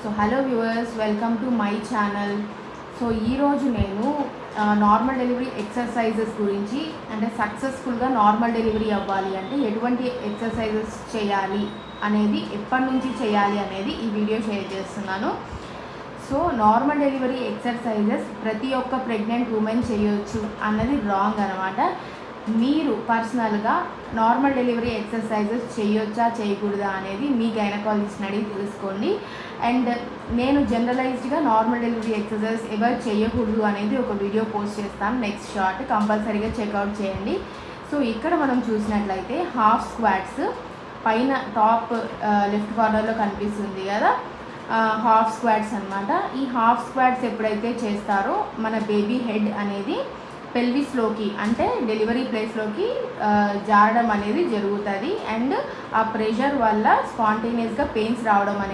So hello viewers, welcome to my channel. So ఈరోజు నేను normal delivery exercises గురించి, అంటే సక్సెస్ఫుల్గా నార్మల్ డెలివరీ అవ్వాలి అంటే ఎటువంటి ఎక్సర్సైజెస్ చేయాలి అనేది, ఎప్పటి నుంచి చేయాలి అనేది ఈ వీడియో షేర్ చేస్తున్నాను. సో నార్మల్ డెలివరీ ఎక్సర్సైజెస్ ప్రతి ఒక్క ప్రెగ్నెంట్ ఉమెన్ చేయొచ్చు అన్నది రాంగ్ అనమాట. మీరు పర్సనల్గా నార్మల్ డెలివరీ ఎక్సర్సైజెస్ చేయొచ్చా చేయకూడదా అనేది మీ గైనకాలజిస్ట్ని అడిగి తెలుసుకోండి. అండ్ నేను జనరలైజ్డ్గా నార్మల్ డెలివరీ ఎక్సర్సైజ్ ఎవరు చేయకూడదు అనేది ఒక వీడియో పోస్ట్ చేస్తాను. నెక్స్ట్ షార్ట్ కంపల్సరీగా చెక్అవుట్ చేయండి. సో ఇక్కడ మనం చూసినట్లయితే హాఫ్ స్క్వాట్స్ పైన టాప్ లెఫ్ట్ కార్నర్లో కనిపిస్తుంది కదా, హాఫ్ స్క్వాట్స్ అనమాట. ఈ హాఫ్ స్క్వాట్స్ ఎప్పుడైతే చేస్తారో మన బేబీ హెడ్ అనేది పెల్విస్లోకి, అంటే డెలివరీ ప్లేస్లోకి జారడం అనేది జరుగుతుంది. అండ్ ఆ ప్రెషర్ వల్ల స్పాంటేనియస్గా పెయిన్స్ రావడం అనేది